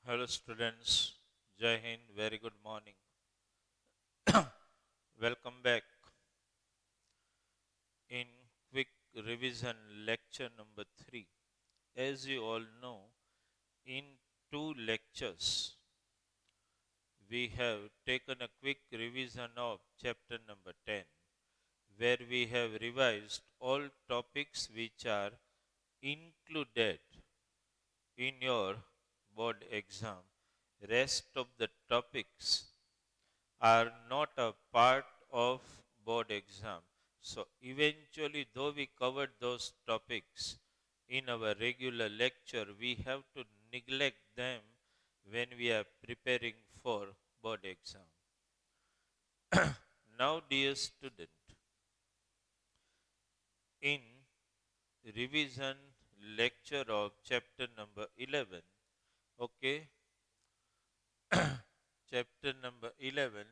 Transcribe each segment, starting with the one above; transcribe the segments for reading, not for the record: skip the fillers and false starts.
Hello students, Jai Hind, very good morning. Welcome back. In quick revision lecture number 3. As you all know, in two lectures we have taken a quick revision of chapter number 10, where we have revised all topics which are included in your board exam. Rest of the topics are not a part of board exam. So eventually, though we covered those topics in our regular lecture, we have to neglect them when we are preparing for board exam. Now, dear student, in revision lecture of chapter number 11, okay, chapter number 11,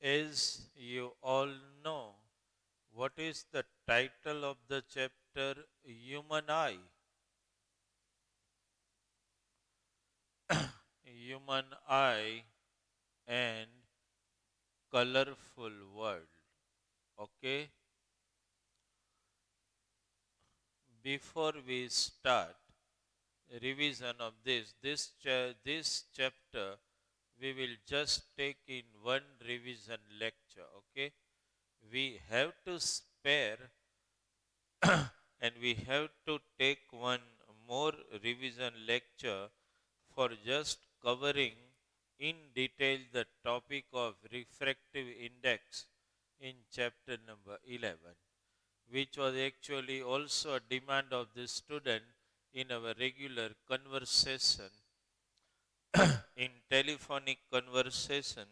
as you all know, what is the title of the chapter? Human Eye. Human Eye and Colorful World. Okay. Before we start revision of this chapter, we will just take in one revision lecture. Okay. We have to spare and we have to take one more revision lecture for just covering in detail the topic of refractive index in chapter number 11, which was actually also a demand of the student in our regular conversation. In telephonic conversation,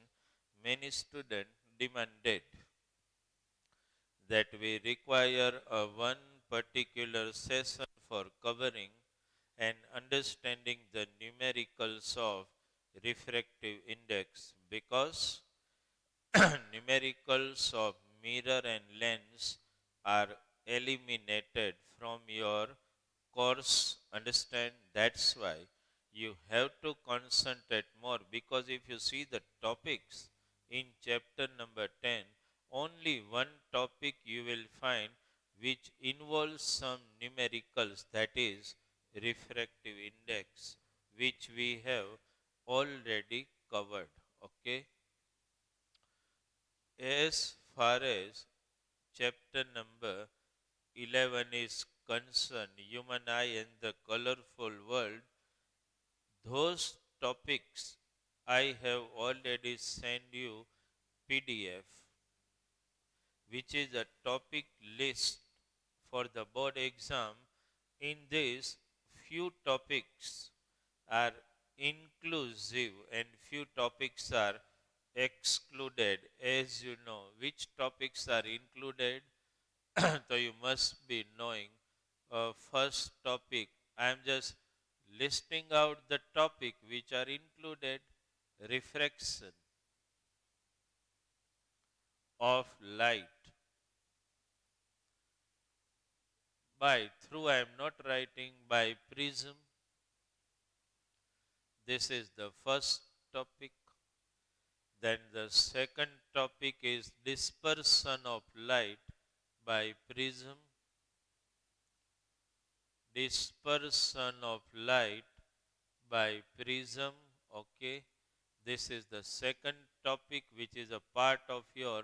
many students demanded that we require a one particular session for covering and understanding the numericals of refractive index, because numericals of mirror and lens are eliminated from your course. Understand? That's why you have to concentrate more, because if you see the topics in chapter number 10, only one topic you will find which involves some numericals, that is refractive index, which we have already covered. Okay. As far as chapter number 11 is concerned, human eye and the colorful world, those topics I have already sent you PDF, which is a topic list for the board exam. In this, few topics are inclusive and few topics are excluded. As you know, which topics are included, so you must be knowing. First topic, I am just listing out the topic which are included: refraction of light by through. I am not writing by prism. This is the first topic. Then the second topic is dispersion of light by prism. Dispersion of light by prism. Okay. This is the second topic which is a part of your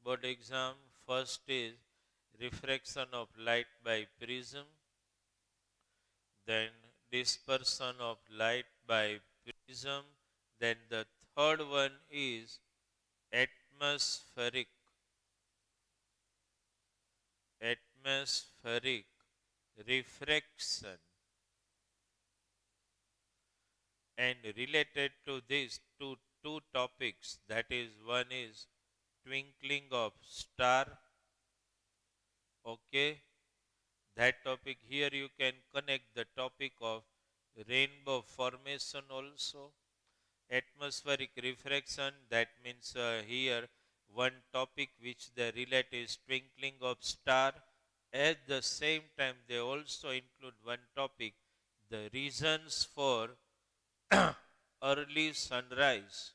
board exam. First is refraction of light by prism. Then dispersion of light by prism. Then the third one is atmospheric atmospheric refraction. And related to these two topics, that is, one is twinkling of star. Okay. That topic, here you can connect the topic of rainbow formation also. Atmospheric refraction, that means here one topic which they relate is twinkling of star. At the same time, they also include one topic, the reasons for early sunrise,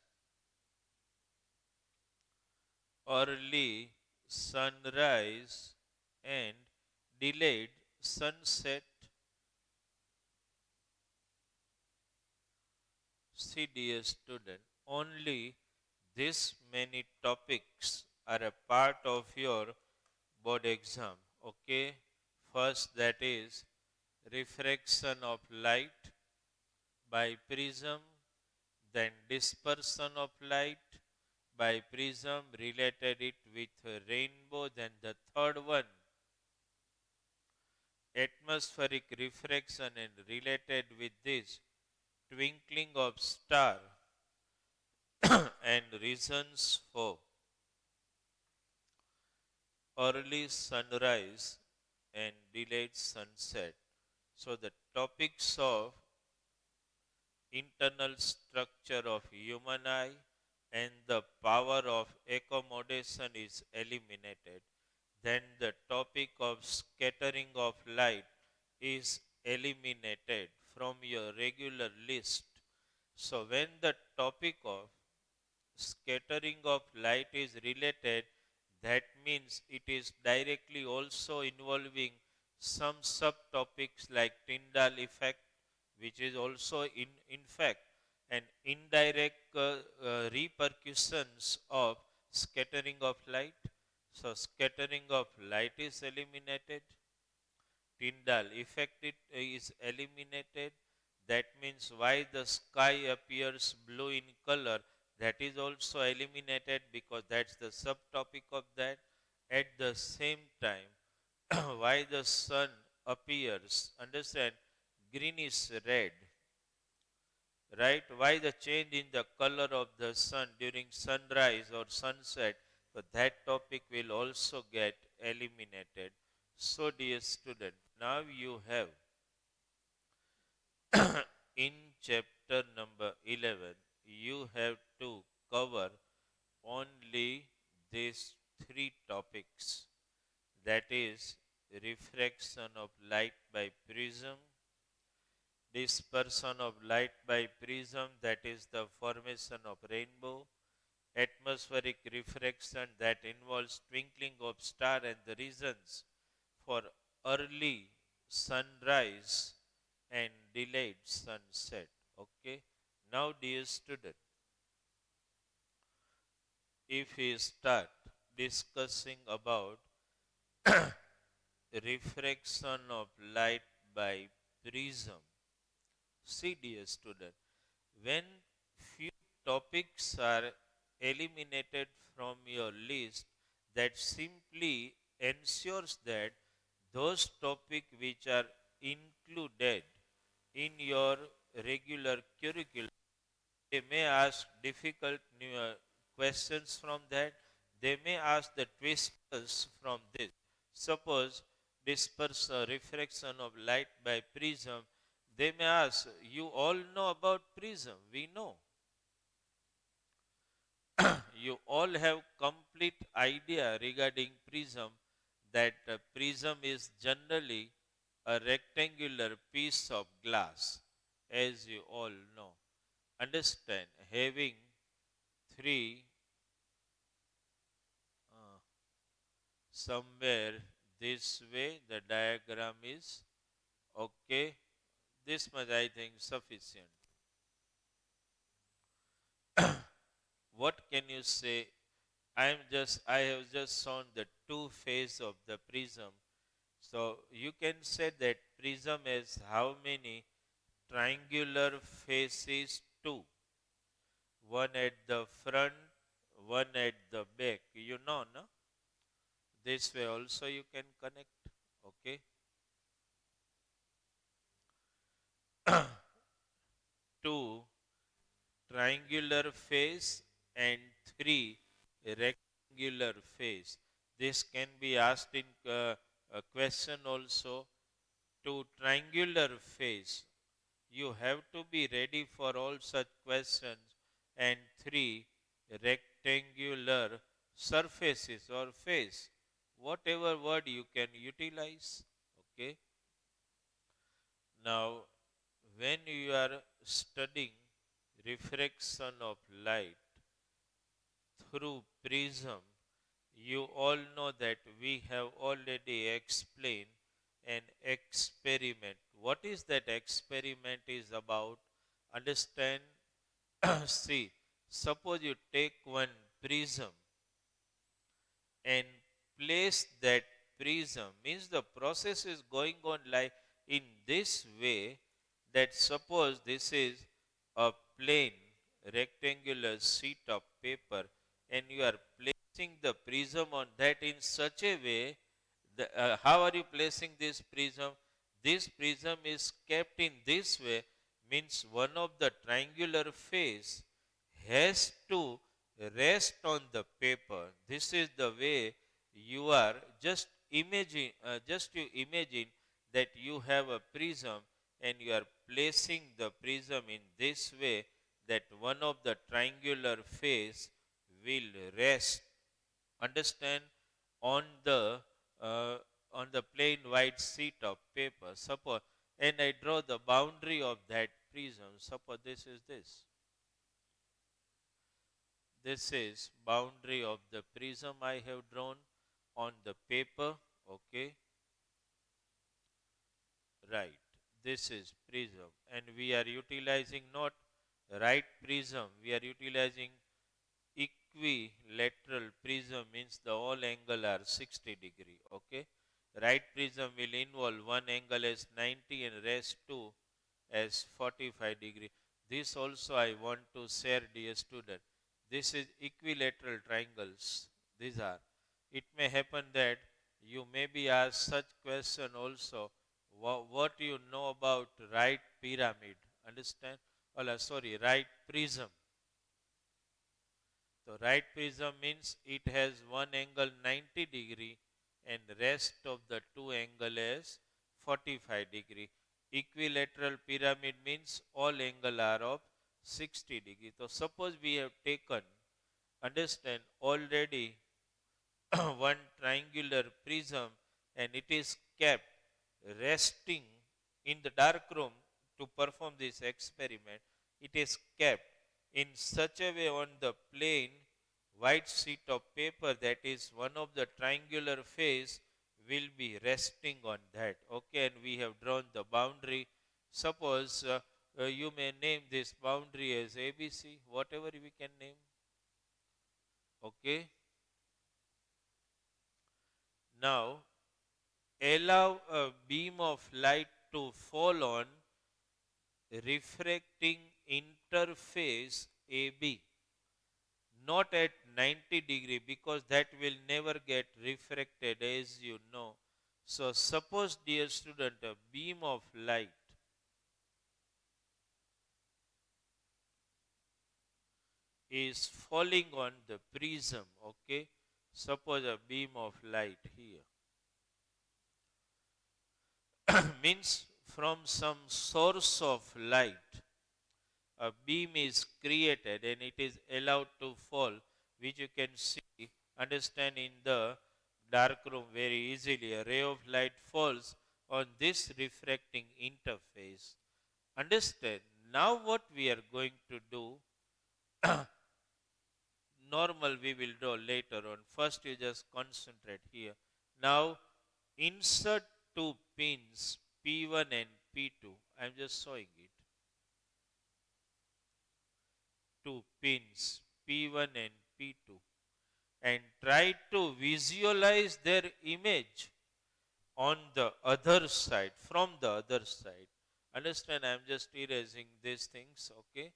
early sunrise and delayed sunset. See, dear student, only this many topics are a part of your board exam. Okay, first that is refraction of light by prism, then dispersion of light by prism, related it with a rainbow. Then the third one, atmospheric refraction, and related with this, twinkling of star and reasons for early sunrise and delayed sunset. So the topics of internal structure of human eye and the power of accommodation is eliminated. Then the topic of scattering of light is eliminated from your regular list. So when the topic of scattering of light is related, that means it is directly also involving some subtopics like Tyndall effect, which is also in fact an indirect repercussions of scattering of light. So scattering of light is eliminated. Tyndall effect is eliminated. That means why the sky appears blue in color, that is also eliminated because that's the subtopic of that. At the same time, why the sun appears, understand, greenish red, right? Why the change in the color of the sun during sunrise or sunset, so that topic will also get eliminated. So dear student, now you have in chapter number 11, you have to cover only these three topics, that is refraction of light by prism, dispersion of light by prism, that is the formation of rainbow, atmospheric refraction that involves twinkling of star and the reasons for early sunrise and delayed sunset. Okay. Now, dear student, if we start discussing about refraction of light by prism, see, dear student, when few topics are eliminated from your list, that simply ensures that those topics which are included in your regular curriculum, they may ask difficult questions from that. They may ask the twisters from this. Suppose dispersion, refraction of light by prism. They may ask, you all know about prism. We know. You all have complete idea regarding prism, that prism is generally a rectangular piece of glass, as you all know. Understand, having three somewhere this way the diagram is okay. This much I think sufficient. What can you say? I have just shown the two face of the prism. So you can say that prism has how many triangular faces? Two. One at the front, one at the back. You know, no? This way also you can connect. Okay. Two triangular face and three rectangular face. This can be asked in a question also. Two triangular face. You have to be ready for all such questions. And three rectangular surfaces or face. whatever word you can utilize. Okay. Now, when you are studying refraction of light through prism, you all know that we have already explained an experiment. What is that experiment is about? Understand? See, suppose you take one prism and place that prism, means the process is going on like in this way, that suppose this is a plain rectangular sheet of paper and you are placing the prism on that in such a way, how are you placing this prism? This prism is kept in this way, means one of the triangular face has to rest on the paper. This is the way you are just you imagine that you have a prism and you are placing the prism in this way that one of the triangular face will rest, understand, on the uh, on the plain white sheet of paper. Suppose, and I draw the boundary of that prism. Suppose this is boundary of the prism I have drawn on the paper. Okay, right. This is prism, and we are utilizing not right prism. We are utilizing equilateral prism, means the all angle are 60 degree. Okay, right prism will involve one angle as 90 and rest two as 45 degree. This also I want to share, dear student. This is equilateral triangles. These are. It may happen that you may be asked such question also. What you know about right pyramid? Understand? Oh, sorry, right prism. So right prism means it has one angle 90 degree and rest of the two angle is 45 degree. Equilateral pyramid means all angle are of 60 degree. So suppose we have taken, understand, already one triangular prism and it is kept resting in the dark room to perform this experiment. It is kept in such a way on the plain white sheet of paper that is one of the triangular face will be resting on that. Okay, and we have drawn the boundary. Suppose you may name this boundary as ABC, whatever we can name. Okay, now allow a beam of light to fall on refracting interface AB, not at 90 degree, because that will never get refracted, as you know. So suppose, dear student, a beam of light is falling on the prism. Okay, suppose a beam of light here means from some source of light a beam is created and it is allowed to fall, which you can see, understand, in the dark room very easily. A ray of light falls on this refracting interface. Understand? Now what we are going to do, normal we will draw later on. First you just concentrate here. Now insert two pins P1 and P2. I am just showing it. Two pins P1 and P2 and try to visualize their image on the other side, from the other side. Understand? I am just erasing these things. Okay.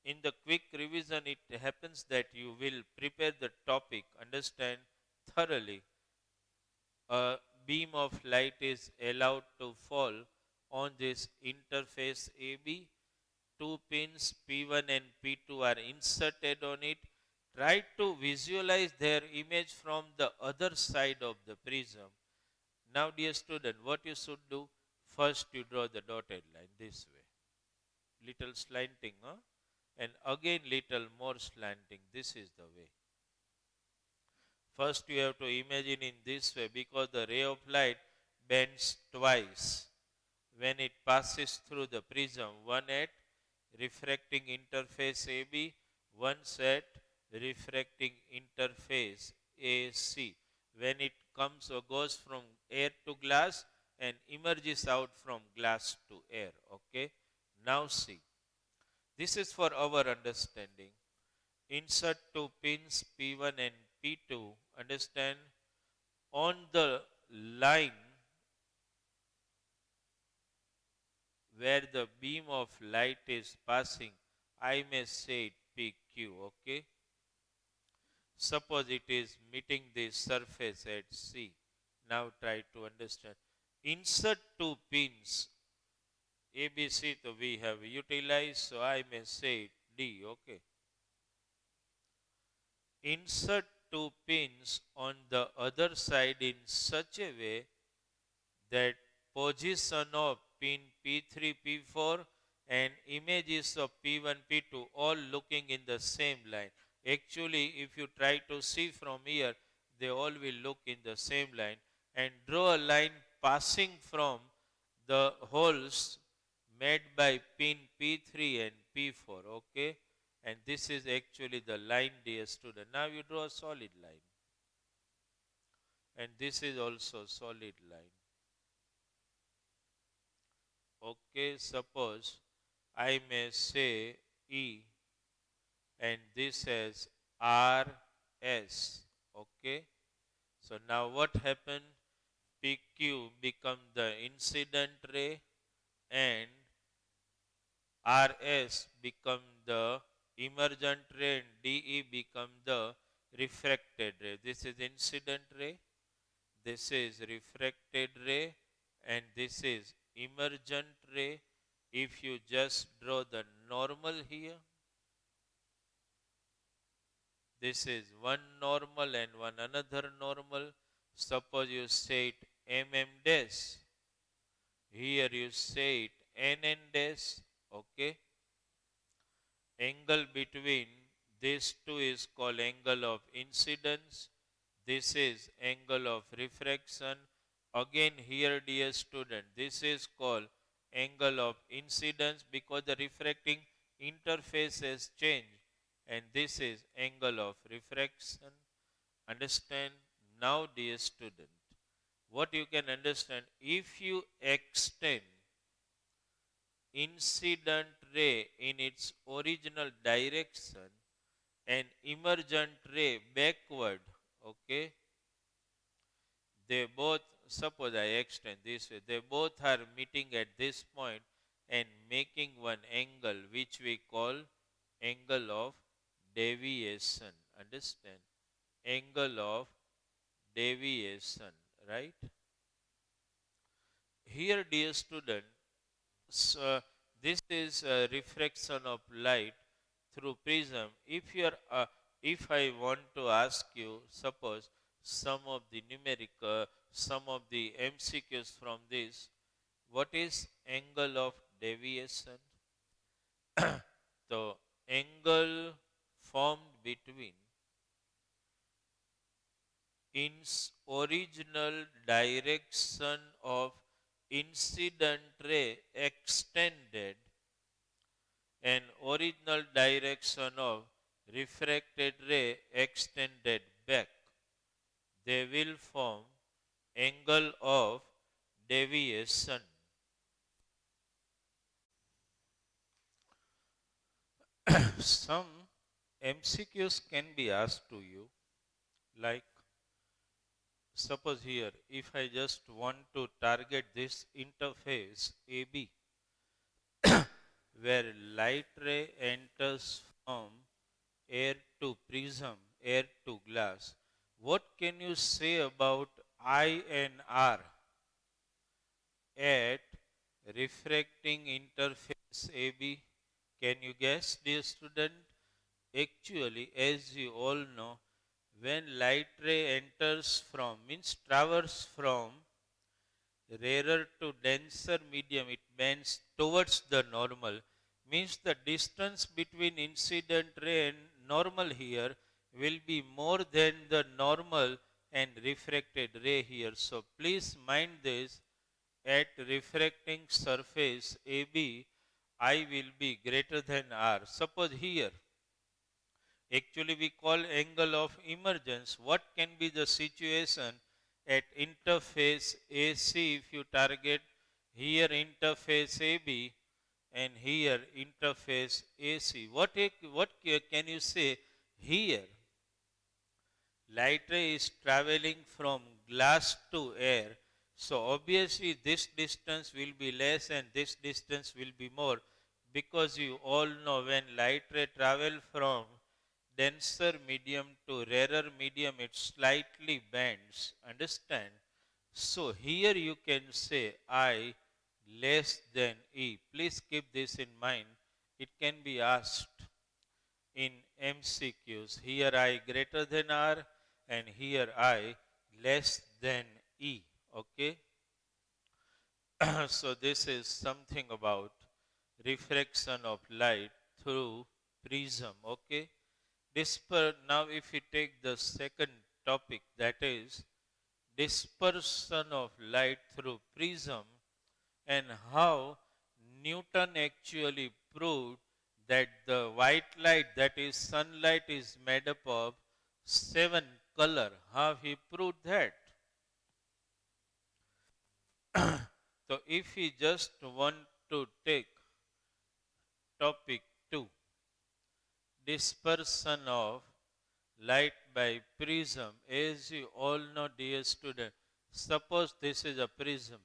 In the quick revision, it happens that you will prepare the topic, understand thoroughly. A beam of light is allowed to fall on this interface AB. Two pins P1 and P2 are inserted on it. Try to visualize their image from the other side of the prism. Now, dear student, what you should do? First, you draw the dotted line this way. Little slanting, huh? and again little more slanting. This is the way. First you have to imagine in this way, because the ray of light bends twice when it passes through the prism, one at refracting interface AB, once at refracting interface AC. When it comes or goes from air to glass and emerges out from glass to air. Okay. Now see, this is for our understanding. Insert two pins P1 and P2. Understand? On the line where the beam of light is passing, I may say it PQ. Okay. Suppose it is meeting the surface at C. Now try to understand. Insert two pins ABC, so we have utilized, so I may say it D. Okay. Insert two pins on the other side in such a way that position of pin P3, P4 and images of P1, P2 all looking in the same line. Actually, if you try to see from here, they all will look in the same line, and draw a line passing from the holes made by pin P3 and P4. Okay. And this is actually the line, dear student. Now you draw a solid line. And this is also solid line. Okay, suppose I may say E and this as RS. Okay. So now what happened? PQ become the incident ray and RS become the emergent ray and DE become the refracted ray. This is incident ray, this is refracted ray, and this is emergent ray. If you just draw the normal here, this is one normal and one another normal. Suppose you say it MM dash, here you say it NN dash. Okay. Angle between these two is called angle of incidence. This is angle of refraction. Again here, dear student, this is called angle of incidence because the refracting interface has changed, and this is angle of refraction. Understand? Now, dear student, what you can understand, if you extend incident ray in its original direction and emergent ray backward, okay, they both, suppose I extend this way, they both are meeting at this point and making one angle which we call angle of deviation. Understand? Angle of deviation, right? Here, dear student, so this is a refraction of light through prism. If I want to ask you, suppose some of the numerical, some of the MCQs from this, what is angle of deviation? The angle formed between its original direction of incident ray extended and original direction of refracted ray extended back, they will form angle of deviation. Some MCQs can be asked to you, like suppose here, if I just want to target this interface AB, where light ray enters from air to prism, air to glass, what can you say about I and R at refracting interface AB? Can you guess, dear student? Actually, as you all know, when light ray enters from, means traverse from rarer to denser medium, it bends towards the normal. means the distance between incident ray and normal here will be more than the normal and refracted ray here. So please mind this, at refracting surface AB, I will be greater than R. Suppose here, actually we call angle of emergence. What can be the situation at interface AC if you target here interface AB and here interface AC? What can you say here? Light ray is traveling from glass to air. So obviously this distance will be less and this distance will be more, because you all know when light ray travel from denser medium to rarer medium, it slightly bends. Understand? So here you can say I less than E. Please keep this in mind. It can be asked in MCQs. Here I greater than R and here I less than E. Okay. So this is something about refraction of light through prism. Okay. Now if we take the second topic, that is dispersion of light through prism, and how Newton actually proved that the white light, that is sunlight, is made up of 7 color. How he proved that? So if we just want to take topic 2, dispersion of light by prism. As you all know, dear student, suppose this is a prism.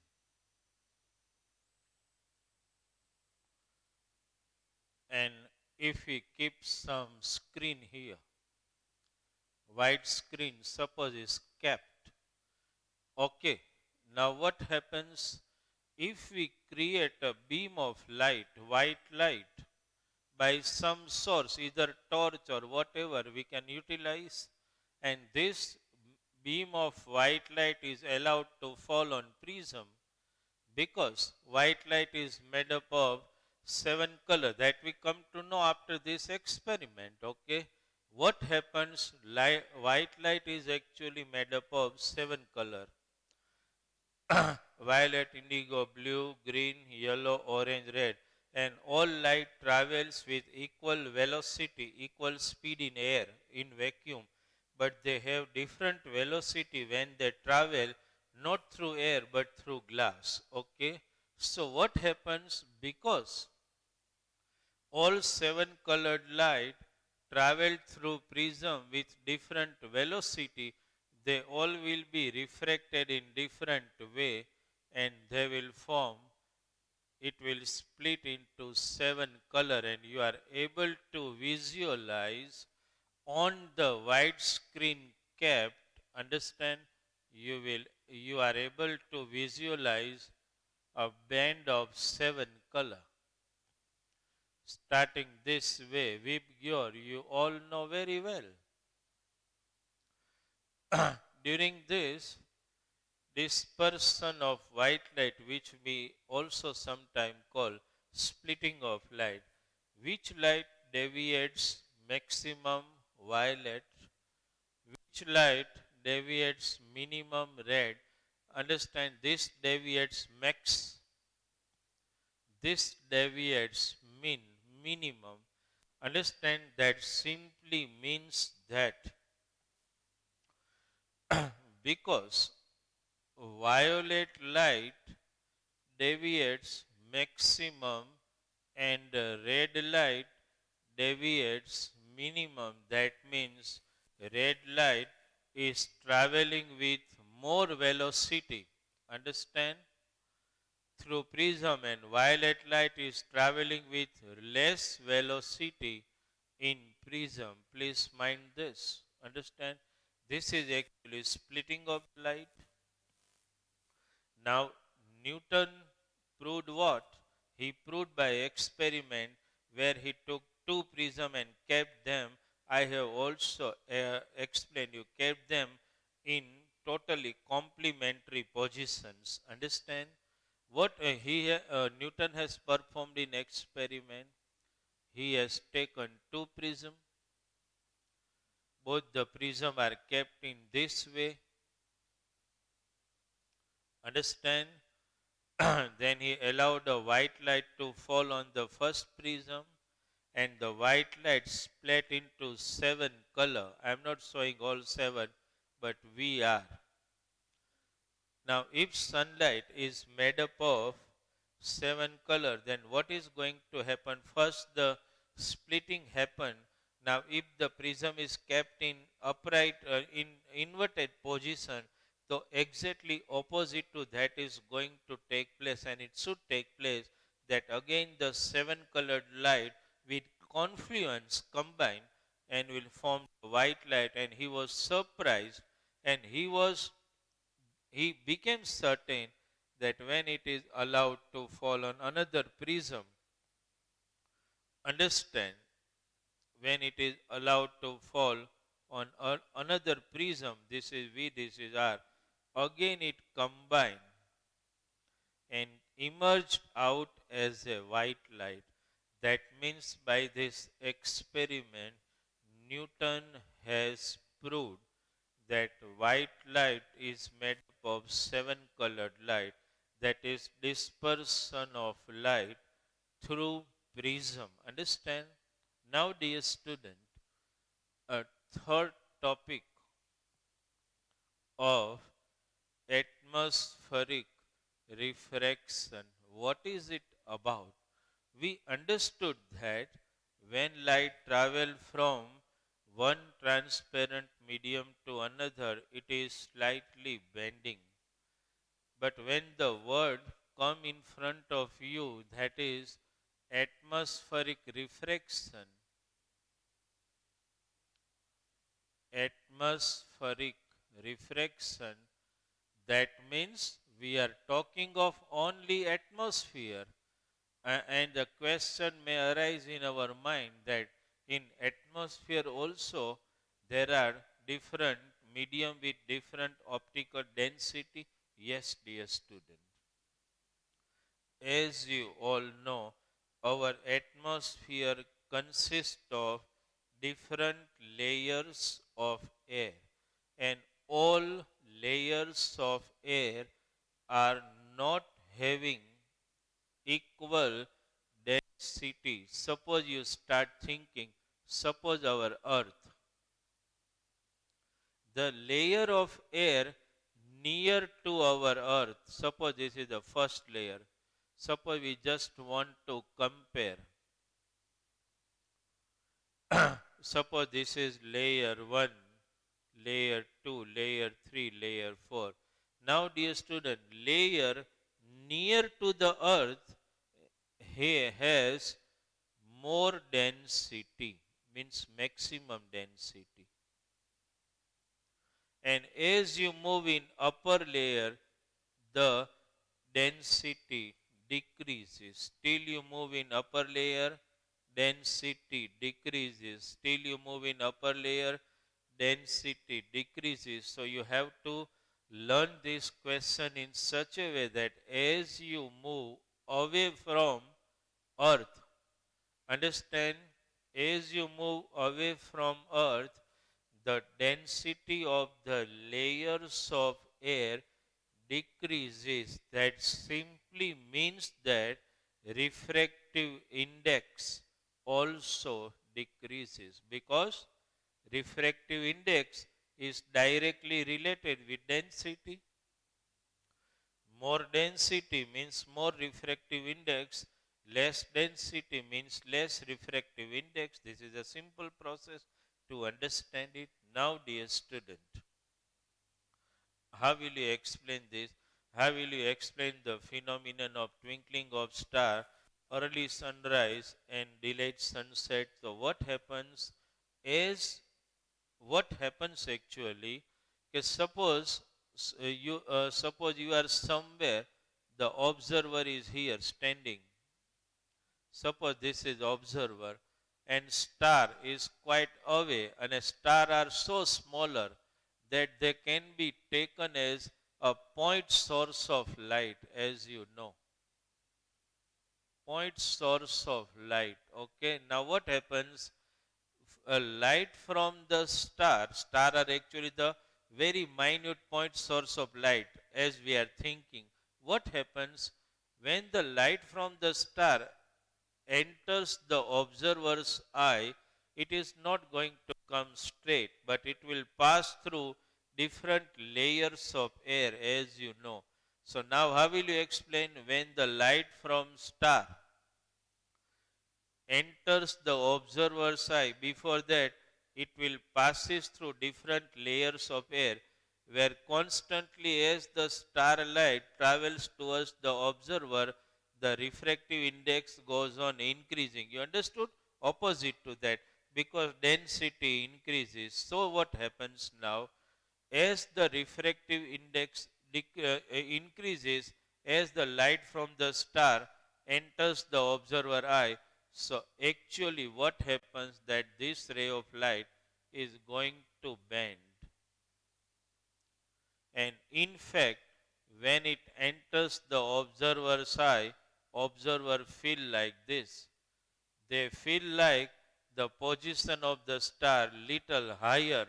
And if we keep some screen here, white screen, suppose is kept. Okay, now what happens if we create a beam of light, white light, by some source, either torch or whatever we can utilize, and this beam of white light is allowed to fall on prism, because white light is made up of 7 color, that we come to know after this experiment. Okay, what happens? White light is actually made up of 7 color: violet, indigo, blue, green, yellow, orange, red. And all light travels with equal velocity, equal speed in air, in vacuum. But they have different velocity when they travel, not through air but through glass. Okay. So what happens? Because all 7 colored light travel through prism with different velocity, they all will be refracted in different way, and they will form, it will split into 7 color, and you are able to visualize on the white screen kept. Understand? You are able to visualize a band of 7 color. Starting this way, VIBGYOR, you all know very well. During this dispersion of white light, which we also sometimes call splitting of light, which light deviates maximum? Violet. Which light deviates minimum? Red. Understand, this deviates max, this deviates minimum. Understand, that simply means that because violet light deviates maximum and red light deviates minimum, that means red light is traveling with more velocity. Understand? Through prism, and violet light is traveling with less velocity in prism. Please mind this. Understand? This is actually splitting of light. Now, Newton proved what? He proved by experiment, where he took 2 prism and kept them. I have also explained, you kept them in totally complementary positions. Understand? What Newton has performed in experiment? he has taken two prisms. Both the prism are kept in this way. Understand? Then he allowed the white light to fall on the first prism, and the white light split into seven color. I am not showing all seven, but we are. Now, if sunlight is made up of seven color, then what is going to happen? First, the splitting happen. Now, if the prism is kept in upright, in inverted position, so exactly opposite to that is going to take place, and it should take place that again the seven colored light with confluence combine and will form the white light. And he was surprised, and he became certain that when it is allowed to fall on another prism, understand, when it is allowed to fall on another prism, this is V, this is R, again it combined and emerged out as a white light. That means by this experiment, Newton has proved that white light is made up of seven colored light, that is dispersion of light through prism. Understand? Now, dear student, a third topic of atmospheric refraction. What is it about? We understood that when light travels from one transparent medium to another, it is slightly bending. But when the word come in front of you, that is atmospheric refraction, atmospheric refraction, that means we are talking of only atmosphere. And the question may arise in our mind that in atmosphere also there are different medium with different optical density. Yes, dear student. As you all know, our atmosphere consists of different layers of air, and all layers of air are not having equal density. Suppose you start thinking, suppose our earth, the layer of air near to our earth, suppose this is the first layer. Suppose we just want to compare. Suppose this is layer 1, layer 2, layer 3, layer 4. Now, dear student, layer near to the earth here has more density, means maximum density. And as you move in upper layer, the density decreases. Till you move in upper layer, density decreases. Till you move in upper layer, density decreases. So you have to learn this question in such a way that as you move away from earth, understand, as you move away from earth, the density of the layers of air decreases. That simply means that refractive index also decreases, because refractive index is directly related with density. More density means more refractive index, less density means less refractive index. This is a simple process to understand it. Now, dear student, how will you explain this? How will you explain the phenomenon of twinkling of star, early sunrise and delayed sunset? So what happens actually? Okay, suppose you are somewhere, the observer is here standing. Suppose this is observer and star is quite away, and a star are so smaller that they can be taken as a point source of light, as you know. point source of light. Okay, now what happens? A light from the star are actually the very minute point source of light as we are thinking. What happens when the light from the star enters the observer's eye? It is not going to come straight, but it will pass through different layers of air, as you know. So now how will you explain when the light from star enters the observer's eye? Before that, it will passes through different layers of air, where constantly as the starlight travels towards the observer, the refractive index goes on increasing. You understood? Opposite to that, because density increases. So what happens now? As the refractive index increases, as the light from the star enters the observer eye, so actually what happens that this ray of light is going to bend. And in fact, when it enters the observer's eye, observer feel like this. They feel like the position of the star little higher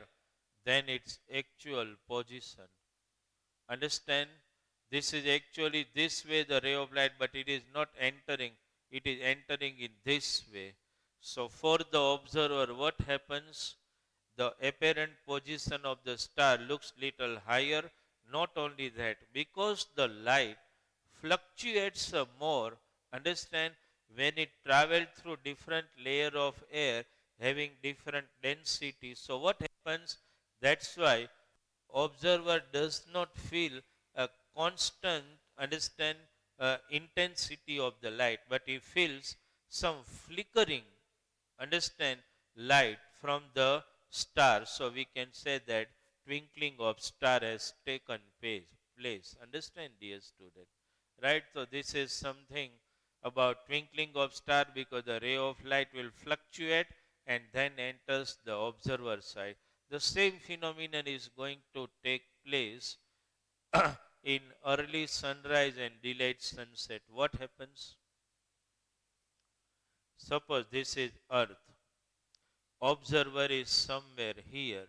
than its actual position. Understand? This is actually this way the ray of light, but it is not entering. It is entering in this way. So for the observer, what happens? The apparent position of the star looks little higher. Not only that, because the light fluctuates more, understand, when it travels through different layer of air having different density. So what happens? That's why observer does not feel a constant, understand, intensity of the light, but he feels some flickering, understand, light from the star. So we can say that twinkling of star has taken place. Understand, dear student? Right? So this is something about twinkling of star, because the ray of light will fluctuate and then enters the observer's eye. The same phenomenon is going to take place in early sunrise and delayed sunset. What happens? Suppose this is Earth. Observer is somewhere here.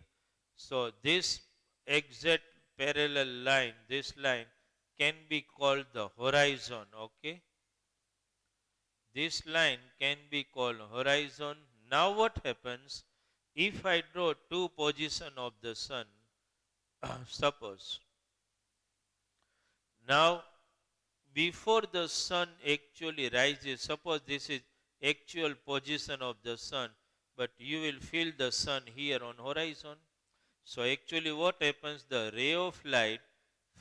So this exact parallel line, this line can be called the horizon. Okay? This line can be called horizon. Now what happens if I draw two position of the sun? Suppose now before the sun actually rises, suppose this is actual position of the sun, but you will feel the sun here on horizon. So actually what happens, the ray of light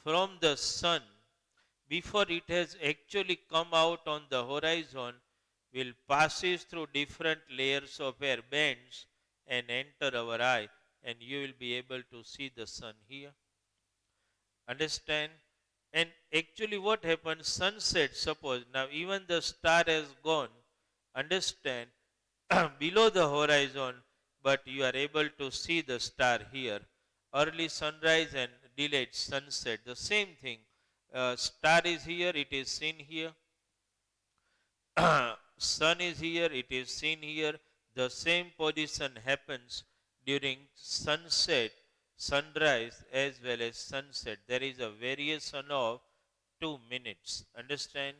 from the sun, before it has actually come out on the horizon, will passes through different layers of air, bends, and enter our eye, and you will be able to see the sun here. Understand? And actually what happens, sunset, suppose now even the star has gone, understand, below the horizon, but you are able to see the star here. Early sunrise and delayed sunset, the same thing. Star is here, it is seen here. Sun is here, it is seen here. The same position happens during sunset, sunrise, as well as sunset. There is a variation of 2 minutes. Understand?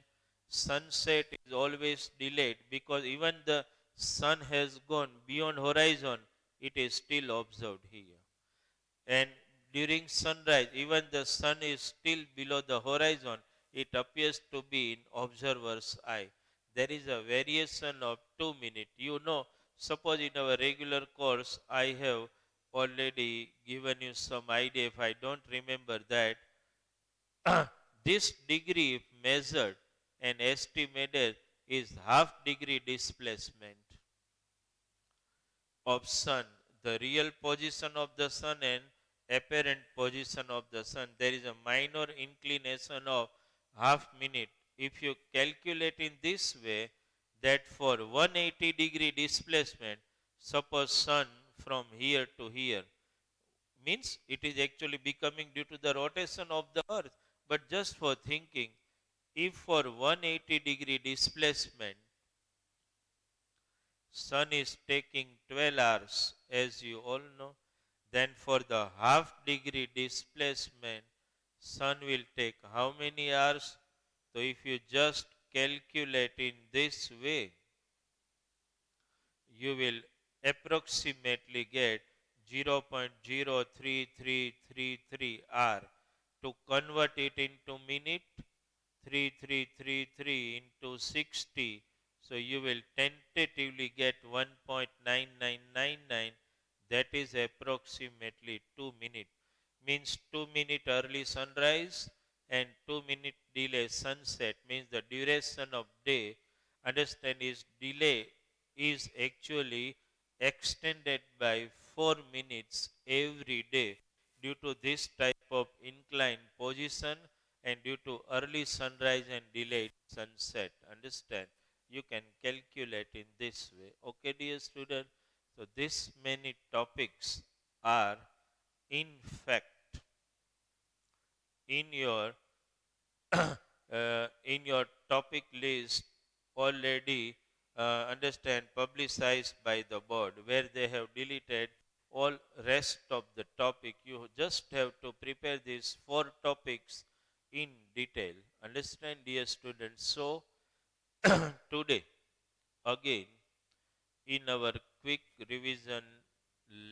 Sunset is always delayed, because even the sun has gone beyond horizon, it is still observed here. And during sunrise, even the sun is still below the horizon, it appears to be in observer's eye. There is a variation of 2 minutes. You know, suppose in our regular course, I have already given you some idea. If I don't remember that, this degree, if measured and estimated, is half degree displacement of sun, the real position of the sun and apparent position of the sun. There is a minor inclination of half minute. If you calculate in this way, that for 180-degree displacement, suppose sun from here to here, means it is actually becoming due to the rotation of the earth. But just for thinking, If for 180-degree displacement, sun is taking 12 hours, as you all know, then for the half degree displacement, sun will take how many hours? So if you just calculate in this way, you will approximately get 0.03333 hour. To convert it into minute, 3333 into 60, so you will tentatively get 1.9999, that is approximately 2 minutes. Means 2 minute early sunrise and 2 minute delay sunset, means the duration of day, understand, is delay is actually extended by 4 minutes every day due to this type of inclined position and due to early sunrise and delayed sunset. Understand? You can calculate in this way. Okay, dear student. So this many topics are in fact in your in your topic list already, understand, publicized by the board, where they have deleted all rest of the topic. You just have to prepare these four topics in detail. Understand, dear students? So today again, in our quick revision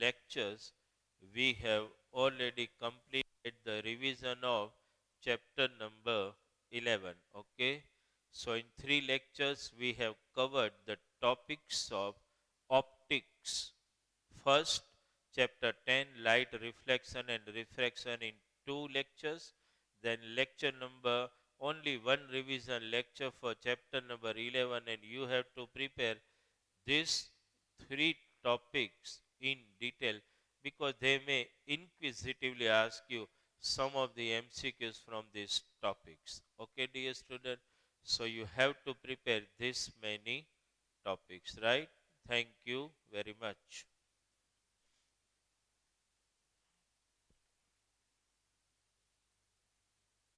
lectures, we have already completed the revision of chapter number 11. Okay, so in three lectures we have covered the topics of optics. First, chapter 10, light reflection and refraction, in two lectures. Then lecture number, only one revision lecture for chapter number 11, and you have to prepare these three topics in detail, because they may inquisitively ask you some of the MCQs from these topics. Okay, dear student? So you have to prepare this many topics, right? Thank you very much.